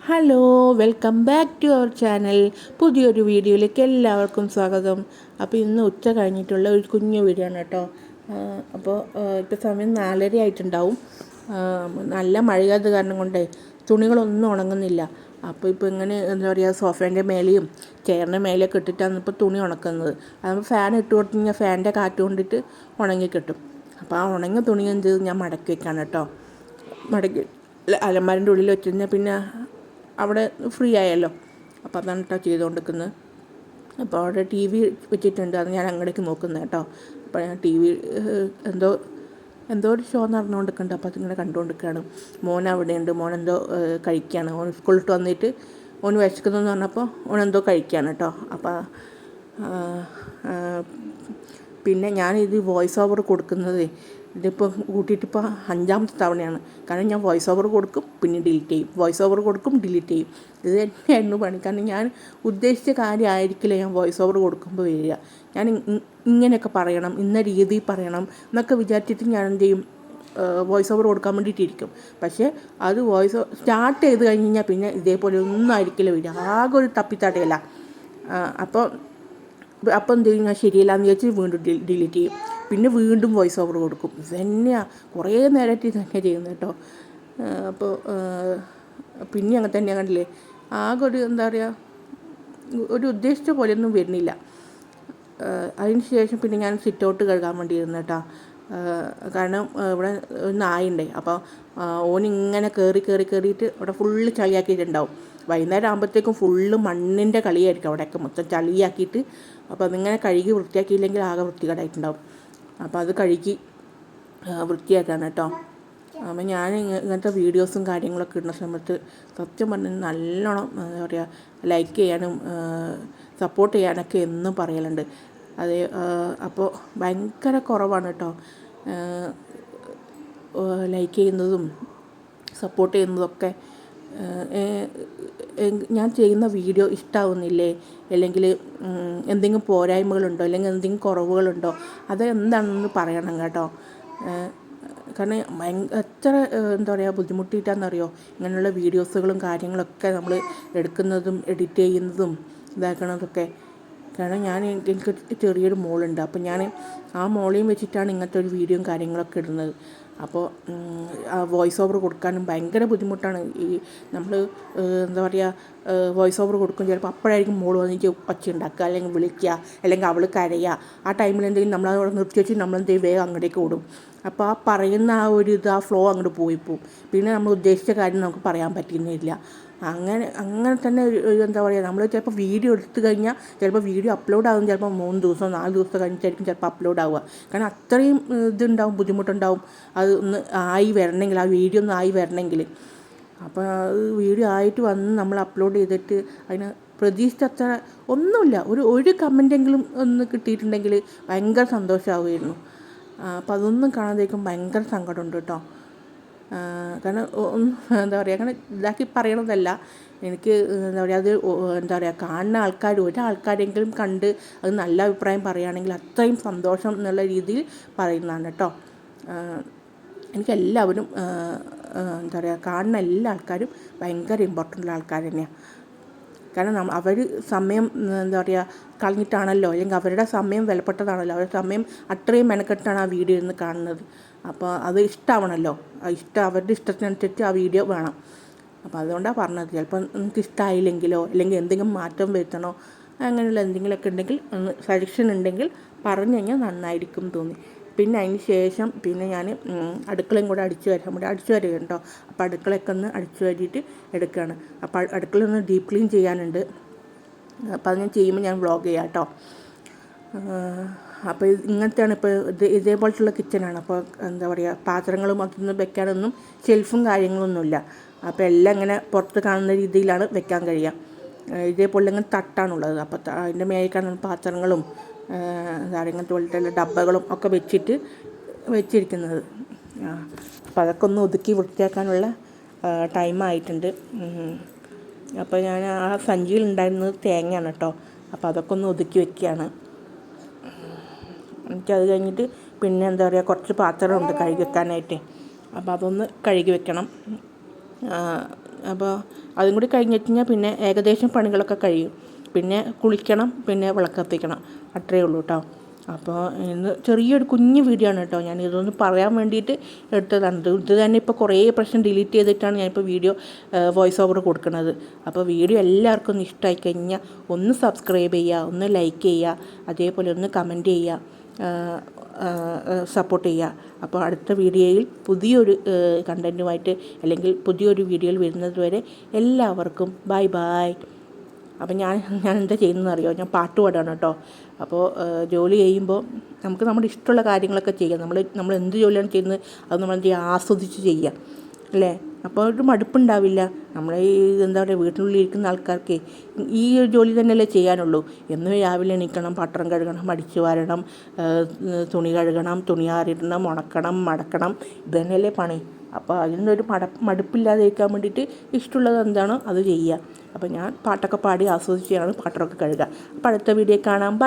Hello, welcome back to our channel. പുതിയൊരു വീഡിയോയിലേക്ക് എല്ലാവർക്കും സ്വാഗതം. അപ്പോൾ ഇന്ന് ഉച്ച കഴിഞ്ഞിട്ടുള്ള ഒരു കുഞ്ഞു വീഡിയോ ആണ് കേട്ടോ. അപ്പോൾ ഇപ്പോൾ സമയം 4:30 ആയിട്ടുണ്ടാവും. നല്ല മഴയാത് കാരണം കൊണ്ടേ തുണികളൊന്നും ഉണങ്ങുന്നില്ല. അപ്പോൾ ഇപ്പോൾ ഇങ്ങനെ എന്താ പറയുക, സോഫേൻ്റെ മേലെയും ചെയറിൻ്റെ മേലെയൊക്കെ ഇട്ടിട്ടാണ് ഇപ്പോൾ തുണി ഉണക്കുന്നത്. അത് ഫാൻ ഇട്ട് കൊടുത്ത് കഴിഞ്ഞാൽ ഫാനിൻ്റെ കാറ്റ് കൊണ്ടിട്ട് ഉണങ്ങി കിട്ടും. അപ്പോൾ ആ ഉണങ്ങിയ തുണി എന്ത് ഞാൻ മടക്കി വെക്കാണ് കേട്ടോ. മടക്കി അലമാരിൻ്റെ ഉള്ളിൽ വെച്ച് കഴിഞ്ഞാൽ പിന്നെ അവിടെ ഫ്രീ ആയല്ലോ. അപ്പോൾ അതാണ് കേട്ടോ ചെയ്തുകൊണ്ടിരിക്കുന്നത്. അപ്പോൾ അവിടെ ടി വി വെച്ചിട്ടുണ്ട്, അത് ഞാൻ അങ്ങോട്ടേക്ക് നോക്കുന്നത് കേട്ടോ. അപ്പോൾ ഞാൻ ടി വി എന്തോ ഒരു ഷോ നടന്നുകൊണ്ടിരിക്കുന്നുണ്ട്. അപ്പോൾ അതിങ്ങനെ കണ്ടുകൊണ്ടിരിക്കുകയാണ്. മോൻ അവിടെയുണ്ട്. മോൻ എന്തോ കഴിക്കുകയാണ്. ഓൻ സ്കൂളിട്ട് വന്നിട്ട് ഓൻ വിശക്കുന്നതെന്ന് പറഞ്ഞപ്പോൾ ഓനെന്തോ കഴിക്കുകയാണ് കേട്ടോ. അപ്പോൾ പിന്നെ ഞാനിത് വോയിസ് ഓവർ കൊടുക്കുന്നത് ഇതിപ്പോൾ കൂട്ടിയിട്ടിപ്പോൾ 5ാമത്തെ തവണയാണ്. കാരണം ഞാൻ വോയിസ് ഓവർ കൊടുക്കും, പിന്നെ ഡിലീറ്റ് ചെയ്യും, വോയിസ് ഓവർ കൊടുക്കും, ഡിലീറ്റ് ചെയ്യും. ഇത് തന്നെയായിരുന്നു പണി. കാരണം ഞാൻ ഉദ്ദേശിച്ച കാര്യമായിരിക്കില്ല ഞാൻ വോയിസ് ഓവർ കൊടുക്കുമ്പോൾ വരിക. ഞാൻ ഇങ്ങനെയൊക്കെ പറയണം, ഇന്ന രീതിയിൽ പറയണം എന്നൊക്കെ വിചാരിച്ചിട്ട് ഞാൻ എന്ത് ചെയ്യും, വോയിസ് ഓവർ കൊടുക്കാൻ വേണ്ടിയിട്ടിരിക്കും. പക്ഷേ അത് വോയിസ് സ്റ്റാർട്ട് ചെയ്ത് കഴിഞ്ഞ് കഴിഞ്ഞാൽ പിന്നെ ഇതേപോലെ ഒന്നും ആയിരിക്കില്ല വരിക. ആകെ ഒരു തപ്പിത്തടയല്ല. അപ്പോൾ എന്ത് ചെയ്യും, ഞാൻ ശരിയല്ല എന്ന് വിചാരിച്ച് വീണ്ടും ഡിലീറ്റ് ചെയ്യും. പിന്നെ വീണ്ടും വോയിസ് ഓവർ കൊടുക്കും. തന്നെയാണ് കുറേ നേരമായിട്ട് ഇത് തന്നെ ചെയ്യുന്നത് കേട്ടോ. അപ്പോൾ പിന്നെ അങ്ങനെ തന്നെയാണ്, കണ്ടില്ലേ. ആകെ ഒരു എന്താ പറയുക, ഒരു ഉദ്ദേശിച്ച പോലെയൊന്നും വരുന്നില്ല. അതിന് ശേഷം പിന്നെ ഞാൻ സിറ്റ് ഔട്ട് കഴുകാൻ വേണ്ടി ഇരുന്നു കേട്ടോ. കാരണം ഇവിടെ ഒരു നായുണ്ടേ. അപ്പോൾ ഓനിങ്ങനെ കയറിയിട്ട് അവിടെ ഫുള്ള് ചളിയാക്കിയിട്ടുണ്ടാവും. വൈകുന്നേരം ആകുമ്പോഴത്തേക്കും ഫുള്ള് മണ്ണിൻ്റെ കളിയായിരിക്കും അവിടെയൊക്കെ മൊത്തം ചളിയാക്കിയിട്ട്. അപ്പോൾ അതിങ്ങനെ കഴുകി വൃത്തിയാക്കിയില്ലെങ്കിൽ ആകെ വൃത്തികേടായിട്ടുണ്ടാവും. അപ്പോൾ അത് കഴുകി വൃത്തിയാക്കാണ് കേട്ടോ. അപ്പോൾ ഞാൻ ഇങ്ങനത്തെ വീഡിയോസും കാര്യങ്ങളൊക്കെ ഇടുന്ന സമയത്ത് സത്യം പറഞ്ഞാൽ നല്ലോണം എന്താ പറയുക, ലൈക്ക് ചെയ്യാനും സപ്പോർട്ട് ചെയ്യാനൊക്കെ എന്നും പറയലുണ്ട്. അത് അപ്പോൾ ഭയങ്കര കുറവാണ് കേട്ടോ ലൈക്ക് ചെയ്യുന്നതും സപ്പോർട്ട് ചെയ്യുന്നതൊക്കെ. ഞാൻ ചെയ്യുന്ന വീഡിയോ ഇഷ്ടമാവുന്നില്ലേ, അല്ലെങ്കിൽ എന്തെങ്കിലും പോരായ്മകളുണ്ടോ, അല്ലെങ്കിൽ എന്തെങ്കിലും കുറവുകളുണ്ടോ, അത് എന്താണെന്ന് പറയണം കേട്ടോ. കാരണം എത്ര എന്താ പറയുക ബുദ്ധിമുട്ടിയിട്ടാണെന്നറിയോ ഇങ്ങനെയുള്ള വീഡിയോസുകളും കാര്യങ്ങളൊക്കെ നമ്മൾ എടുക്കുന്നതും എഡിറ്റ് ചെയ്യുന്നതും ഇതാക്കണതൊക്കെ. കാരണം എനിക്ക് ചെറിയൊരു മോളുണ്ട്. അപ്പോൾ ഞാൻ ആ മോളെയും വെച്ചിട്ടാണ് ഇങ്ങനത്തെ ഒരു വീഡിയോയും കാര്യങ്ങളൊക്കെ ഇടുന്നത്. അപ്പോൾ വോയിസ് ഓവർ കൊടുക്കാനും ഭയങ്കര ബുദ്ധിമുട്ടാണ്. ഈ നമ്മൾ എന്താ പറയുക, വോയിസ് ഓവർ കൊടുക്കും ചിലപ്പോൾ അപ്പോഴായിരിക്കും മോൾ വന്നിട്ട് ഒച്ച ഉണ്ടാക്കുക, അല്ലെങ്കിൽ വിളിക്കുക, അല്ലെങ്കിൽ അവൾ കരയുക. ആ ടൈമിൽ എന്തെങ്കിലും നമ്മളവിടെ നിർത്തി വെച്ച് നമ്മളെന്തെങ്കിലും വേഗം അങ്ങോട്ടേക്ക് ഓടും. അപ്പോൾ ആ പറയുന്ന ആ ഒരു ആ ഫ്ലോ അങ്ങോട്ട് പോയിപ്പോവും. പിന്നെ നമ്മൾ ഉദ്ദേശിച്ച കാര്യം നമുക്ക് പറയാൻ പറ്റുന്നില്ല. അങ്ങനെ തന്നെ ഒരു എന്താ പറയുക, നമ്മൾ ചിലപ്പോൾ വീഡിയോ എടുത്തു കഴിഞ്ഞാൽ ചിലപ്പോൾ വീഡിയോ അപ്ലോഡ് ആകും, ചിലപ്പോൾ 3 ദിവസം 4 ദിവസം കഴിഞ്ഞിട്ടായിരിക്കും ചിലപ്പോൾ അപ്ലോഡ് ആവുക. കാരണം അത്രയും ഇതുണ്ടാവും, ബുദ്ധിമുട്ടുണ്ടാവും അത് ഒന്ന് ആയി വരണമെങ്കിൽ, ആ വീഡിയോ ഒന്ന് ആയി വരണമെങ്കിൽ. അപ്പോൾ അത് വീഡിയോ ആയിട്ട് വന്ന് നമ്മൾ അപ്ലോഡ് ചെയ്തിട്ട് അതിന് പ്രതീക്ഷിച്ചത്ര ഒന്നുമില്ല, ഒരു കമൻറ്റെങ്കിലും ഒന്ന് കിട്ടിയിട്ടുണ്ടെങ്കിൽ ഭയങ്കര സന്തോഷമാവുമായിരുന്നു. അപ്പോൾ അതൊന്നും കാണാതിരിക്കും ഭയങ്കര സങ്കടമുണ്ട് കേട്ടോ. കാരണം എന്താ പറയുക, അങ്ങനെ ഇതാക്കി പറയണതല്ല. എനിക്ക് എന്താ പറയുക, അത് എന്താ പറയുക, കാണുന്ന ആൾക്കാർ ഒരാൾക്കാരെങ്കിലും കണ്ട് അത് നല്ല അഭിപ്രായം പറയുകയാണെങ്കിൽ അത്രയും സന്തോഷം എന്നുള്ള രീതിയിൽ പറയുന്നതാണ് കേട്ടോ. എനിക്കെല്ലാവരും എന്താ പറയുക, കാണുന്ന എല്ലാ ആൾക്കാരും ഭയങ്കര ഇമ്പോർട്ടൻ്റ് ആൾക്കാർ തന്നെയാണ്. കാരണം അവർ സമയം എന്താ പറയുക കളഞ്ഞിട്ടാണല്ലോ, അല്ലെങ്കിൽ അവരുടെ സമയം വിലപ്പെട്ടതാണല്ലോ, അവരുടെ സമയം അത്രയും മെനക്കെട്ടാണ് ആ വീഡിയോ ഇരുന്ന് കാണുന്നത്. അപ്പോൾ അത് ഇഷ്ടമാവണമല്ലോ, അവരുടെ ഇഷ്ടത്തിനനുസരിച്ച് ആ വീഡിയോ വേണം. അപ്പോൾ അതുകൊണ്ടാണ് പറഞ്ഞത്. ചിലപ്പോൾ നിങ്ങൾക്ക് ഇഷ്ടമായില്ലെങ്കിലോ, അല്ലെങ്കിൽ എന്തെങ്കിലും മാറ്റം വരുത്തണോ, അങ്ങനെയുള്ള എന്തെങ്കിലുമൊക്കെ ഉണ്ടെങ്കിൽ ഒന്ന് സജഷൻ ഉണ്ടെങ്കിൽ പറഞ്ഞു കഴിഞ്ഞാൽ നന്നായിരിക്കും തോന്നി. പിന്നെ അതിന് ശേഷം പിന്നെ ഞാൻ അടുക്കളയും കൂടെ അടിച്ചു വരിക കേട്ടോ. അപ്പോൾ അടുക്കളയൊക്കെ ഒന്ന് അടിച്ചു വരിയിട്ട് എടുക്കുകയാണ്. അപ്പോൾ അടുക്കള ഒന്ന് ഡീപ്പ് ക്ലീൻ ചെയ്യാനുണ്ട്. അപ്പോൾ അത് ഞാൻ ചെയ്യുമ്പോൾ ഞാൻ വ്ളോഗ് ചെയ്യാം കേട്ടോ. അപ്പോൾ ഇങ്ങനത്തെയാണ് ഇപ്പോൾ ഇതേപോലത്തുള്ള കിച്ചനാണ്. അപ്പോൾ എന്താ പറയുക, പാത്രങ്ങളും അതൊന്നും വെക്കാനൊന്നും ഷെൽഫും കാര്യങ്ങളൊന്നുമില്ല. അപ്പോൾ എല്ലാം ഇങ്ങനെ പുറത്ത് കാണുന്ന രീതിയിലാണ് വെക്കാൻ കഴിയുക. ഇതേപോലെ ഇങ്ങനെ തട്ടാണുള്ളത്. അപ്പോൾ അതിൻ്റെ മേലേക്കാണ് പാത്രങ്ങളും ഇങ്ങനത്തെ പോലത്തെ ഡബ്ബകളും ഒക്കെ വെച്ചിരിക്കുന്നത്. അപ്പോൾ അതൊക്കെ ഒന്ന് ഒതുക്കി വൃത്തിയാക്കാനുള്ള ടൈമായിട്ടുണ്ട്. അപ്പോൾ ഞാൻ ആ സഞ്ചിയിൽ ഉണ്ടായിരുന്നത് തേങ്ങയാണ് കേട്ടോ. അപ്പോൾ അതൊക്കെ ഒന്ന് ഒതുക്കി വെക്കുകയാണ്. എനിക്കത് കഴിഞ്ഞിട്ട് പിന്നെ എന്താ പറയുക, കുറച്ച് പാത്രമുണ്ട് കഴുകി വെക്കാനായിട്ട്. അപ്പോൾ അതൊന്ന് കഴുകി വെക്കണം. അപ്പോൾ അതും കൂടി കഴിഞ്ഞ് കഴിഞ്ഞാൽ പിന്നെ ഏകദേശം പണികളൊക്കെ കഴിയും. പിന്നെ കുളിക്കണം, പിന്നെ വിളക്ക് കത്തിക്കണം, അത്രയേ ഉള്ളൂ കേട്ടോ. അപ്പോൾ ഇന്ന് ചെറിയൊരു കുഞ്ഞു വീഡിയോ ആണ് കേട്ടോ. ഞാൻ ഇതൊന്ന് പറയാൻ വേണ്ടിയിട്ട് എടുത്തതാണ്. ഇത് തന്നെ ഇപ്പോൾ കുറേ പ്രശ്നം ഡിലീറ്റ് ചെയ്തിട്ടാണ് ഞാനിപ്പോൾ വീഡിയോ വോയിസ് ഓവർ കൊടുക്കുന്നത്. അപ്പോൾ വീഡിയോ എല്ലാവർക്കും ഒന്ന് ഇഷ്ടമായി കഴിഞ്ഞാൽ ഒന്ന് സബ്സ്ക്രൈബ് ചെയ്യുക, ഒന്ന് ലൈക്ക് ചെയ്യുക, അതേപോലെ ഒന്ന് കമൻറ്റ് ചെയ്യുക, സപ്പോർട്ട് ചെയ്യുക. അപ്പോൾ അടുത്ത വീഡിയോയിൽ പുതിയൊരു കണ്ടൻറ്റുമായിട്ട് അല്ലെങ്കിൽ പുതിയൊരു വീഡിയോയിൽ വരുന്നത് വരെ എല്ലാവർക്കും ബൈ ബൈ. അപ്പം ഞാൻ എന്താ ചെയ്യുന്നതെന്ന് അറിയോ? ഞാൻ പാട്ട് പാടാണ് കേട്ടോ. അപ്പോൾ ജോലി ചെയ്യുമ്പോൾ നമുക്ക് നമ്മുടെ ഇഷ്ടമുള്ള കാര്യങ്ങളൊക്കെ ചെയ്യാം. നമ്മൾ എന്ത് ജോലിയാണ് ചെയ്യുന്നത് അത് നമ്മൾ എന്ത് ചെയ്യുക, ആസ്വദിച്ച് ചെയ്യുക അല്ലേ? അപ്പോൾ ഒരു മടുപ്പുണ്ടാവില്ല. നമ്മളെ ഈ എന്താ പറയുക, വീട്ടിനുള്ളിൽ ഇരിക്കുന്ന ആൾക്കാർക്ക് ഈ ഒരു ജോലി തന്നെയല്ലേ ചെയ്യാനുള്ളൂ. എന്നും രാവിലെ എണീക്കണം, പാത്രം കഴുകണം, അടിച്ചു വാരണം, തുണി കഴുകണം, തുണി ആറിടണം, ഉണക്കണം, മടക്കണം, ഇത് തന്നെയല്ലേ പണി. അപ്പോൾ അതിനൊരു മടുപ്പില്ലാതിരിക്കാൻ വേണ്ടിയിട്ട് ഇഷ്ടമുള്ളത് എന്താണോ അത് ചെയ്യുക. അപ്പോൾ ഞാൻ പാട്ടൊക്കെ പാടി ആസ്വദിച്ചാണ് പാത്രമൊക്കെ കഴുകുക. അപ്പോൾ അടുത്ത വീഡിയോ കാണാം. ബൈ.